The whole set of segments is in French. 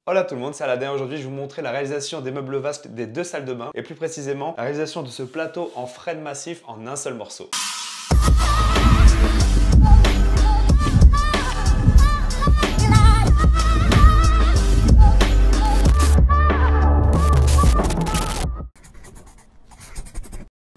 Hola tout le monde, c'est Aladin. Aujourd'hui, je vais vous montrer la réalisation des meubles vasques des deux salles de bain et plus précisément la réalisation de ce plateau en frêne massif en un seul morceau.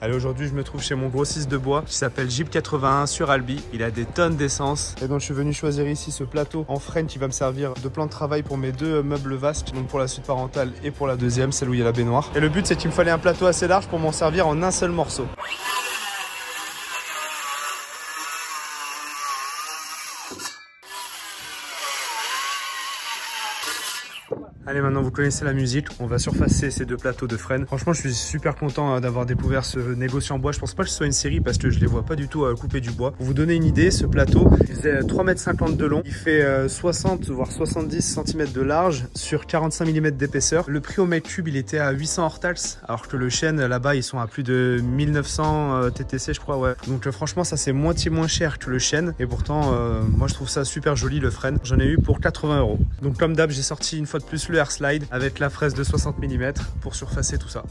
Allez, aujourd'hui je me trouve chez mon grossiste de bois qui s'appelle Jeep 81 sur Albi. Il a des tonnes d'essence et donc je suis venu choisir ici ce plateau en frêne qui va me servir de plan de travail pour mes deux meubles vasques, donc pour la suite parentale et pour la deuxième, celle où il y a la baignoire. Et le but c'est qu'il me fallait un plateau assez large pour m'en servir en un seul morceau. Allez, maintenant vous connaissez la musique, on va surfacer ces deux plateaux de frêne. Franchement, je suis super content d'avoir découvert ce négociant en bois. Je pense pas que ce soit une série parce que je les vois pas du tout couper du bois. Pour vous donner une idée, ce plateau, il faisait 3,50 m de long, il fait 60 voire 70 cm de large sur 45 mm d'épaisseur. Le prix au mètre cube, il était à 800 hors taxe, alors que le chêne là-bas, ils sont à plus de 1900 TTC, je crois, ouais. Donc franchement, ça c'est moitié moins cher que le chêne et pourtant, moi je trouve ça super joli le frêne. J'en ai eu pour 80 €. Donc comme d'hab, j'ai sorti une fois de plus le air slide avec la fraise de 60 mm pour surfacer tout ça.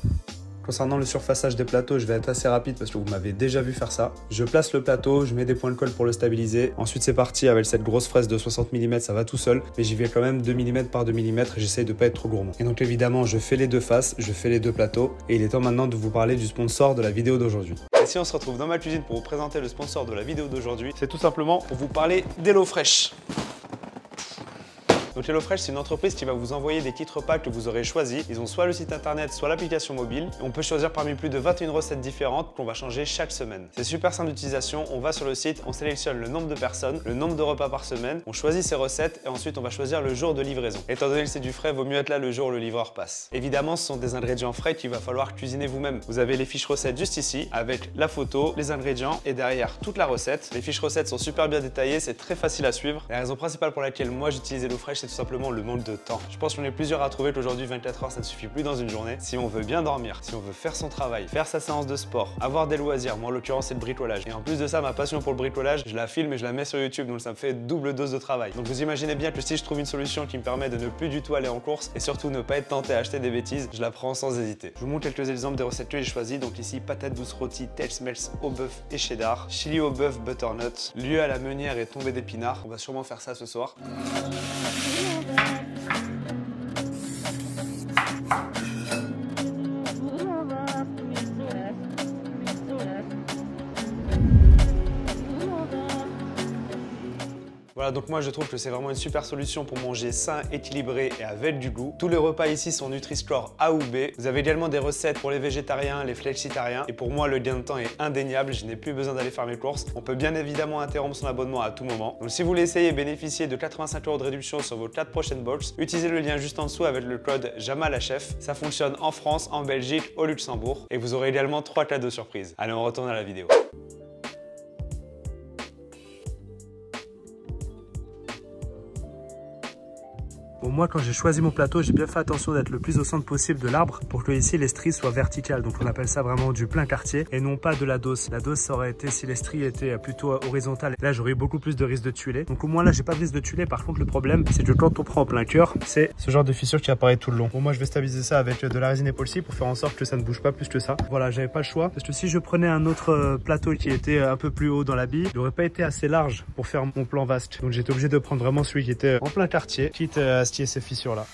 Concernant le surfaçage des plateaux, je vais être assez rapide parce que vous m'avez déjà vu faire ça. Je place le plateau, je mets des points de colle pour le stabiliser. Ensuite c'est parti avec cette grosse fraise de 60 mm, ça va tout seul. Mais j'y vais quand même 2 mm par 2 mm et j'essaye de pas être trop gourmand. Et donc évidemment, je fais les deux faces, je fais les deux plateaux. Et il est temps maintenant de vous parler du sponsor de la vidéo d'aujourd'hui. Et si on se retrouve dans ma cuisine pour vous présenter le sponsor de la vidéo d'aujourd'hui, c'est tout simplement pour vous parler d'HelloFresh. Donc HelloFresh, c'est une entreprise qui va vous envoyer des kits repas que vous aurez choisis. Ils ont soit le site internet, soit l'application mobile. On peut choisir parmi plus de 21 recettes différentes qu'on va changer chaque semaine. C'est super simple d'utilisation. On va sur le site, on sélectionne le nombre de personnes, le nombre de repas par semaine, on choisit ses recettes et ensuite on va choisir le jour de livraison. Étant donné que c'est du frais, vaut mieux être là le jour où le livreur passe. Évidemment, ce sont des ingrédients frais qu'il va falloir cuisiner vous-même. Vous avez les fiches recettes juste ici avec la photo, les ingrédients et derrière toute la recette. Les fiches recettes sont super bien détaillées, c'est très facile à suivre. La raison principale pour laquelle moi j'utilise HelloFresh, c'est tout simplement le manque de temps. Je pense qu'on est plusieurs à trouver qu'aujourd'hui 24 heures ça ne suffit plus dans une journée. Si on veut bien dormir, si on veut faire son travail, faire sa séance de sport, avoir des loisirs, moi en l'occurrence c'est le bricolage. Et en plus de ça, ma passion pour le bricolage, je la filme et je la mets sur YouTube, donc ça me fait double dose de travail. Donc vous imaginez bien que si je trouve une solution qui me permet de ne plus du tout aller en course et surtout ne pas être tenté à acheter des bêtises, je la prends sans hésiter. Je vous montre quelques exemples des recettes que j'ai choisies. Donc ici, patates douces rôties, Tex-Mex au bœuf et cheddar, chili au bœuf butternut, lieu à la meunière et tombée d'épinards. On va sûrement faire ça ce soir. Voilà, donc moi je trouve que c'est vraiment une super solution pour manger sain, équilibré et avec du goût. Tous les repas ici sont Nutri-Score A ou B. Vous avez également des recettes pour les végétariens, les flexitariens. Et pour moi, le gain de temps est indéniable. Je n'ai plus besoin d'aller faire mes courses. On peut bien évidemment interrompre son abonnement à tout moment. Donc si vous voulez essayer et bénéficier de 85 € de réduction sur vos 4 prochaines box, utilisez le lien juste en dessous avec le code JAMALACHEF. Ça fonctionne en France, en Belgique, au Luxembourg. Et vous aurez également 3 cadeaux surprises. Allez, on retourne à la vidéo. Bon, moi quand j'ai choisi mon plateau, j'ai bien fait attention d'être le plus au centre possible de l'arbre pour que ici les stries soient verticales. Donc on appelle ça vraiment du plein quartier et non pas de la dose. La dose ça aurait été si les stries étaient plutôt horizontales. Là j'aurais eu beaucoup plus de risque de tuiler. Donc au moins là j'ai pas de risque de tuiler. Par contre le problème c'est que quand on prend en plein cœur, c'est ce genre de fissure qui apparaît tout le long. Bon, moi je vais stabiliser ça avec de la résine épolsy pour faire en sorte que ça ne bouge pas plus que ça. Voilà, j'avais pas le choix parce que si je prenais un autre plateau qui était un peu plus haut dans la bille, il n'aurait pas été assez large pour faire mon plan vasque. Donc j'étais obligé de prendre vraiment celui qui était en plein quartier, quitte à scier ces fissures là.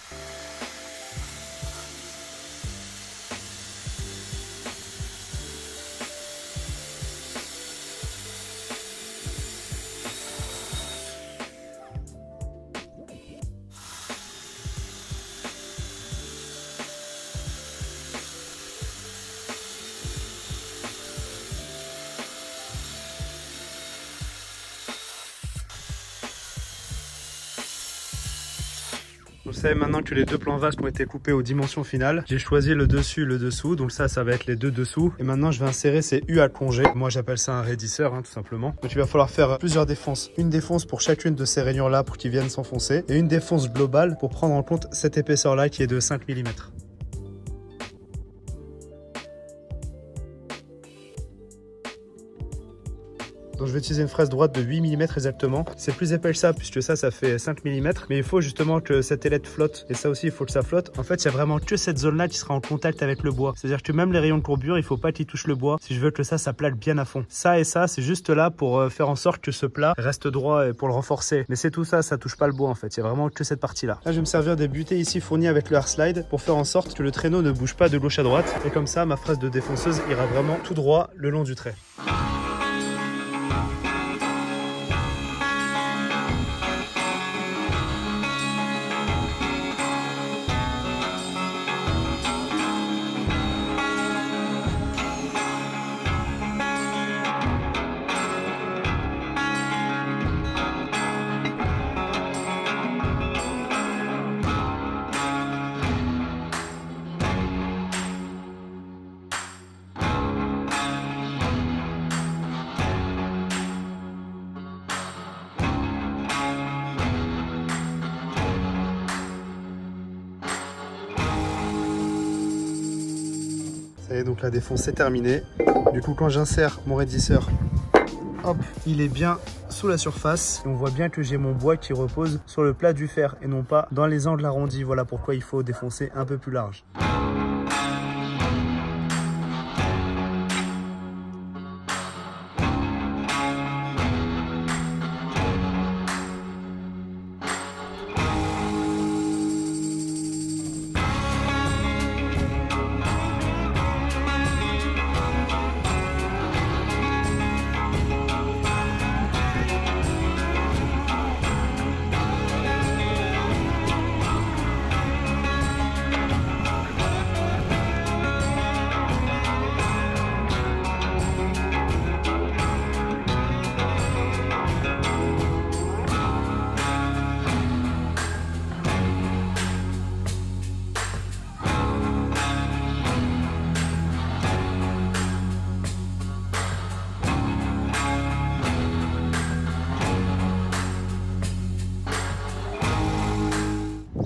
Vous savez maintenant que les deux plans vasques ont été coupés aux dimensions finales. J'ai choisi le dessus et le dessous. Donc ça va être les deux dessous. Et maintenant, je vais insérer ces U à congé. Moi, j'appelle ça un raidisseur, tout simplement. Donc il va falloir faire plusieurs défonces. Une défonce pour chacune de ces rainures-là pour qu'ils viennent s'enfoncer. Et une défonce globale pour prendre en compte cette épaisseur-là qui est de 5 mm. Donc je vais utiliser une fraise droite de 8 mm exactement. C'est plus épais que ça puisque ça fait 5 mm. Mais il faut justement que cette ailette flotte. Et ça aussi, il faut que ça flotte. En fait, il y a vraiment que cette zone-là qui sera en contact avec le bois. C'est-à-dire que même les rayons de courbure, il faut pas qu'ils touchent le bois. Si je veux que ça plaque bien à fond. Ça et ça, c'est juste là pour faire en sorte que ce plat reste droit et pour le renforcer. Mais c'est tout ça, ça touche pas le bois en fait. Il y a vraiment que cette partie-là. Là, je vais me servir des butées ici fournies avec le Hardslide pour faire en sorte que le traîneau ne bouge pas de gauche à droite. Et comme ça, ma fraise de défonceuse ira vraiment tout droit le long du trait. Ça y est, donc la défonce est terminée. Du coup, quand j'insère mon raidisseur, hop, il est bien sous la surface. Et on voit bien que j'ai mon bois qui repose sur le plat du fer et non pas dans les angles arrondis. Voilà pourquoi il faut défoncer un peu plus large.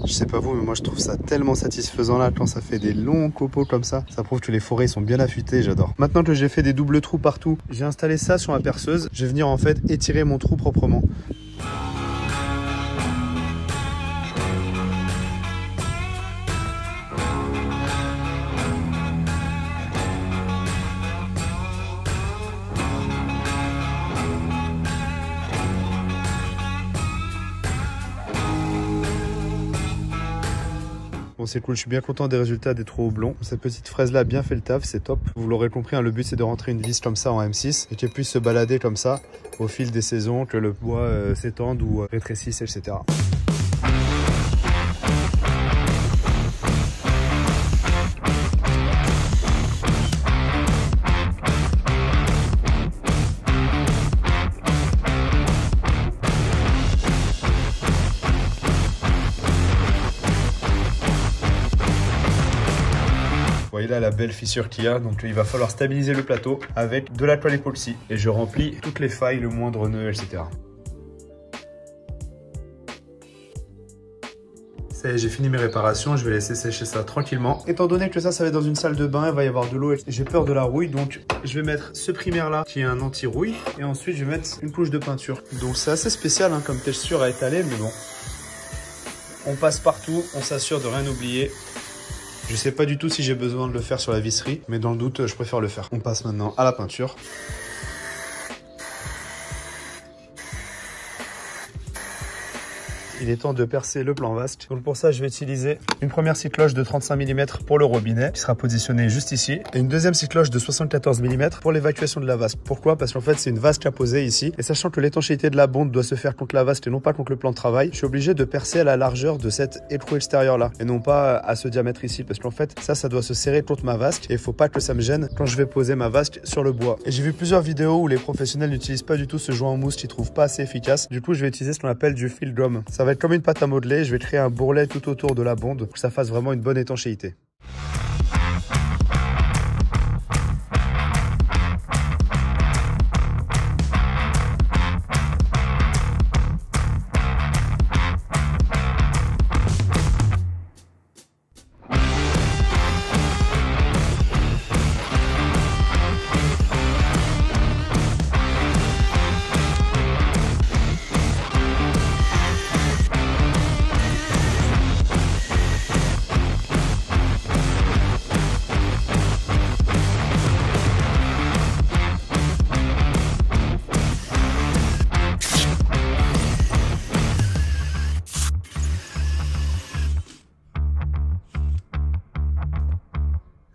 Je sais pas vous, mais moi je trouve ça tellement satisfaisant là quand ça fait des longs copeaux comme ça. Ça prouve que les forêts sont bien affûtées, j'adore. Maintenant que j'ai fait des doubles trous partout, j'ai installé ça sur ma perceuse. Je vais venir en fait étirer mon trou proprement. Bon, c'est cool, je suis bien content des résultats des trous houblons. Cette petite fraise là a bien fait le taf, c'est top. Vous l'aurez compris, hein, le but c'est de rentrer une vis comme ça en M6 et qu'elle puisse se balader comme ça au fil des saisons, que le bois s'étende ou rétrécisse, etc. Vous voyez là la belle fissure qu'il y a, donc il va falloir stabiliser le plateau avec de la toile époxy. Et je remplis toutes les failles, le moindre nœud, etc. Ça y est, j'ai fini mes réparations, je vais laisser sécher ça tranquillement. Étant donné que ça va être dans une salle de bain, il va y avoir de l'eau et j'ai peur de la rouille, donc je vais mettre ce primaire là qui est un anti-rouille et ensuite je vais mettre une couche de peinture. Donc c'est assez spécial hein, comme texture à étaler, mais bon. On passe partout, on s'assure de rien oublier. Je sais pas du tout si j'ai besoin de le faire sur la visserie, mais dans le doute, je préfère le faire. On passe maintenant à la peinture. Il est temps de percer le plan vasque. Donc pour ça, je vais utiliser une première scie cloche de 35 mm pour le robinet, qui sera positionné juste ici, et une deuxième scie cloche de 74 mm pour l'évacuation de la vasque. Pourquoi? Parce qu'en fait, c'est une vasque à poser ici, et sachant que l'étanchéité de la bonde doit se faire contre la vasque et non pas contre le plan de travail, je suis obligé de percer à la largeur de cet étrou extérieur là, et non pas à ce diamètre ici, parce qu'en fait, ça doit se serrer contre ma vasque, et il faut pas que ça me gêne quand je vais poser ma vasque sur le bois. Et j'ai vu plusieurs vidéos où les professionnels n'utilisent pas du tout ce joint en mousse qu'ils trouvent pas assez efficace. Du coup, je vais utiliser ce qu'on appelle du field drum. Ça va être comme une pâte à modeler, je vais créer un bourrelet tout autour de la bonde pour que ça fasse vraiment une bonne étanchéité.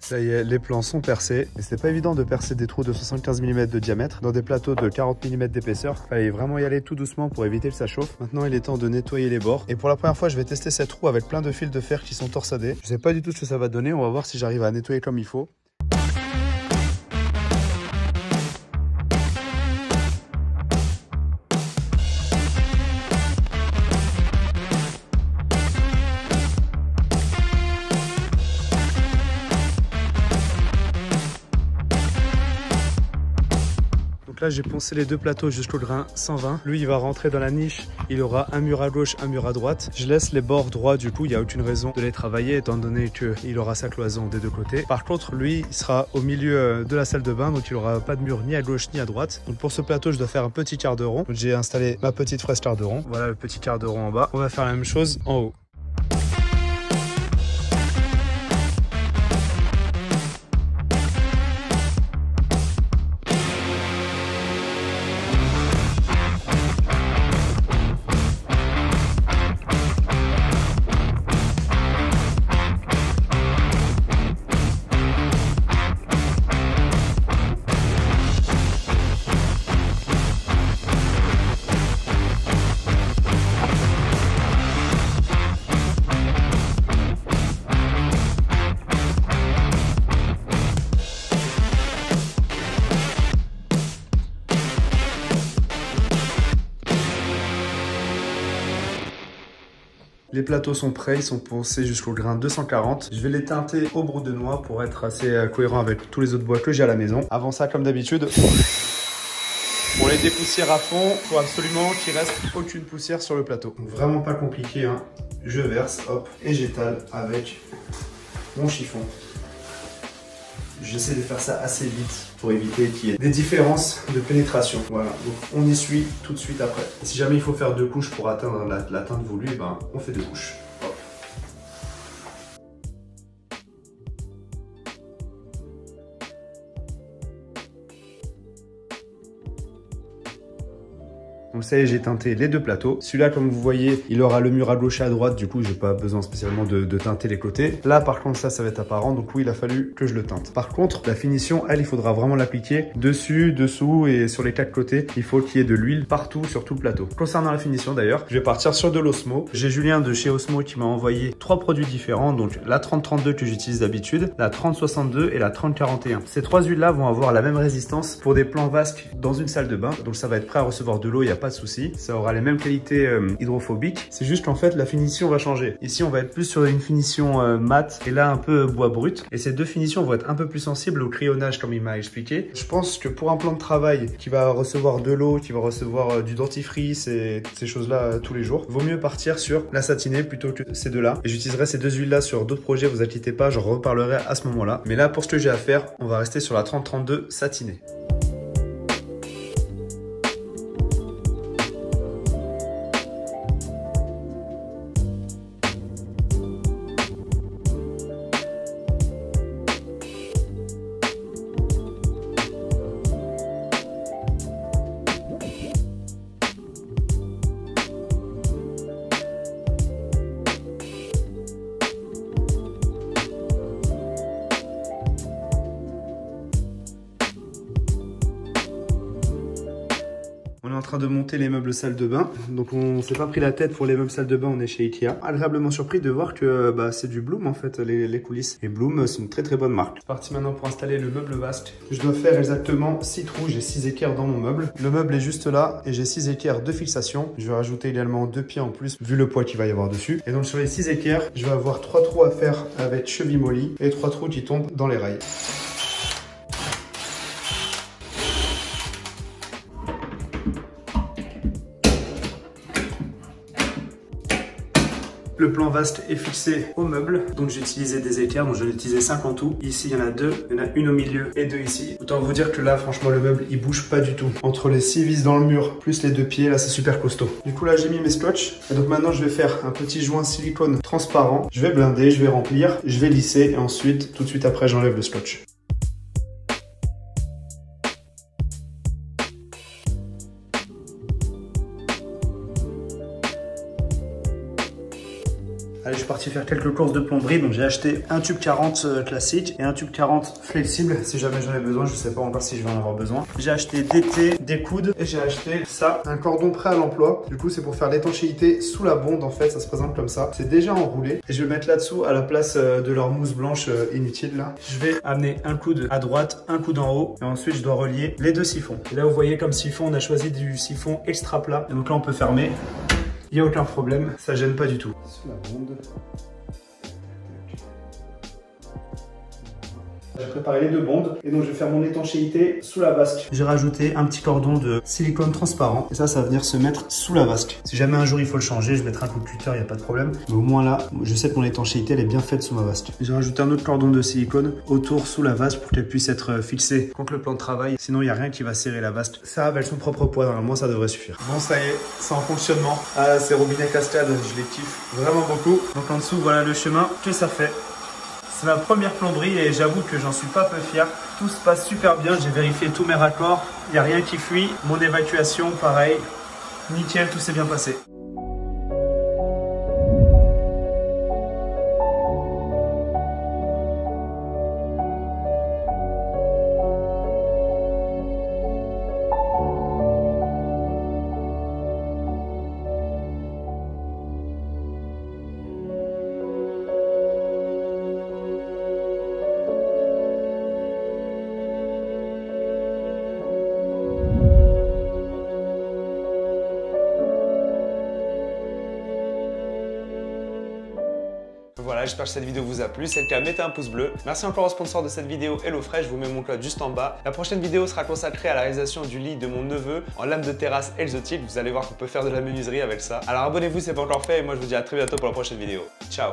Ça y est, les plans sont percés. Et c'était pas évident de percer des trous de 75 mm de diamètre dans des plateaux de 40 mm d'épaisseur. Fallait vraiment y aller tout doucement pour éviter que ça chauffe. Maintenant, il est temps de nettoyer les bords. Et pour la première fois, je vais tester cette roue avec plein de fils de fer qui sont torsadés. Je sais pas du tout ce que ça va donner. On va voir si j'arrive à nettoyer comme il faut. Donc là, j'ai poncé les deux plateaux jusqu'au grain 120. Lui, il va rentrer dans la niche. Il aura un mur à gauche, un mur à droite. Je laisse les bords droits, du coup, il n'y a aucune raison de les travailler étant donné qu'il aura sa cloison des deux côtés. Par contre, lui, il sera au milieu de la salle de bain, donc il n'aura pas de mur ni à gauche ni à droite. Donc pour ce plateau, je dois faire un petit quart de rond. J'ai installé ma petite fraise quart de rond. Voilà le petit quart de rond en bas. On va faire la même chose en haut. Les plateaux sont prêts, ils sont poncés jusqu'au grain 240. Je vais les teinter au brou de noix pour être assez cohérent avec tous les autres bois que j'ai à la maison. Avant ça, comme d'habitude, on les dépoussière à fond. Il faut absolument qu'il reste aucune poussière sur le plateau. Donc, vraiment pas compliqué, hein. Je verse, hop, et j'étale avec mon chiffon. J'essaie de faire ça assez vite pour éviter qu'il y ait des différences de pénétration. Voilà, donc on essuie tout de suite après. Et si jamais il faut faire deux couches pour atteindre la teinte voulue, eh ben, on fait deux couches. Hop. Donc ça y est, j'ai teinté les deux plateaux. Celui-là, comme vous voyez, il aura le mur à gauche et à droite. Du coup, j'ai pas besoin spécialement de teinter les côtés. Là, par contre, ça va être apparent. Donc oui, il a fallu que je le teinte. Par contre, la finition, elle, il faudra vraiment l'appliquer dessus, dessous et sur les quatre côtés. Il faut qu'il y ait de l'huile partout sur tout le plateau. Concernant la finition, d'ailleurs, je vais partir sur de l'Osmo. J'ai Julien de chez Osmo qui m'a envoyé 3 produits différents. Donc la 3032 que j'utilise d'habitude, la 3062 et la 3041. Ces 3 huiles-là vont avoir la même résistance pour des plans vasques dans une salle de bain. Donc ça va être prêt à recevoir de l'eau, il n'y a pas de souci. Ça aura les mêmes qualités hydrophobiques. C'est juste qu'en fait, la finition va changer. Ici, on va être plus sur une finition mate et là, un peu bois brut. Et ces deux finitions vont être un peu plus sensibles au crayonnage, comme il m'a expliqué. Je pense que pour un plan de travail qui va recevoir de l'eau, qui va recevoir du dentifrice et ces choses-là tous les jours, vaut mieux partir sur la satinée plutôt que ces deux-là. Et j'utiliserai ces deux huiles-là sur d'autres projets, vous inquiétez pas, j'en reparlerai à ce moment-là. Mais là, pour ce que j'ai à faire, on va rester sur la 3032 satinée. On est en train de monter les meubles salle de bain. Donc on s'est pas pris la tête pour les meubles salle de bain, on est chez Ikea. Agréablement surpris de voir que c'est du Bloom en fait, les coulisses. Et Bloom, c'est une très très bonne marque. C'est parti maintenant pour installer le meuble vasque. Je dois faire exactement 6 trous, j'ai 6 équerres dans mon meuble. Le meuble est juste là et j'ai 6 équerres de fixation. Je vais rajouter également 2 pieds en plus vu le poids qu'il va y avoir dessus. Et donc sur les 6 équerres, je vais avoir 3 trous à faire avec cheville molly et 3 trous qui tombent dans les rails. Le plan vaste est fixé au meuble, donc j'ai utilisé des équerres, donc j'en ai utilisé 5 en tout. Ici il y en a 2, il y en a une au milieu et 2 ici. Autant vous dire que là franchement le meuble il bouge pas du tout. Entre les 6 vis dans le mur plus les 2 pieds, là c'est super costaud. Du coup là j'ai mis mes scotch et donc maintenant je vais faire un petit joint silicone transparent. Je vais blinder, je vais remplir, je vais lisser et ensuite tout de suite après j'enlève le scotch. Allez, je suis parti parti faire quelques courses de plomberie. Donc j'ai acheté un tube 40 classique et un tube 40 flexible si jamais j'en ai besoin. Je sais pas encore si je vais en avoir besoin. J'ai acheté des thés, des coudes et j'ai acheté ça, un cordon prêt à l'emploi. Du coup c'est pour faire l'étanchéité sous la bonde en fait, ça se présente comme ça. C'est déjà enroulé et je vais mettre là-dessous à la place de leur mousse blanche inutile là. Je vais amener un coude à droite, un coude en haut et ensuite je dois relier les deux siphons. Et là vous voyez comme siphon, on a choisi du siphon extra plat. Et donc là on peut fermer, il n'y a aucun problème, ça gêne pas du tout. Sous la bonde. J'ai préparé les deux bondes et donc je vais faire mon étanchéité sous la vasque. J'ai rajouté un petit cordon de silicone transparent et ça va venir se mettre sous la vasque. Si jamais un jour il faut le changer, je mettrai un coup de cutter, il n'y a pas de problème. Mais au moins là, je sais que mon étanchéité elle est bien faite sous ma vasque. J'ai rajouté un autre cordon de silicone autour sous la vasque pour qu'elle puisse être fixée contre le plan de travail. Sinon il n'y a rien qui va serrer la vasque. Ça avec son propre poids, normalement ça devrait suffire. Bon ça y est, c'est en fonctionnement. Ah ces robinets cascades, je les kiffe vraiment beaucoup. Donc en dessous voilà le chemin que ça fait. C'est ma première plomberie et j'avoue que j'en suis pas peu fier. Tout se passe super bien, j'ai vérifié tous mes raccords, il n'y a rien qui fuit. Mon évacuation, pareil, nickel, tout s'est bien passé. Voilà, j'espère que cette vidéo vous a plu. Si c'est le cas, mettez un pouce bleu. Merci encore au sponsor de cette vidéo, HelloFresh. Je vous mets mon code juste en bas. La prochaine vidéo sera consacrée à la réalisation du lit de mon neveu en lame de terrasse exotique. Vous allez voir qu'on peut faire de la menuiserie avec ça. Alors abonnez-vous si ce n'est pas encore fait et moi je vous dis à très bientôt pour la prochaine vidéo. Ciao!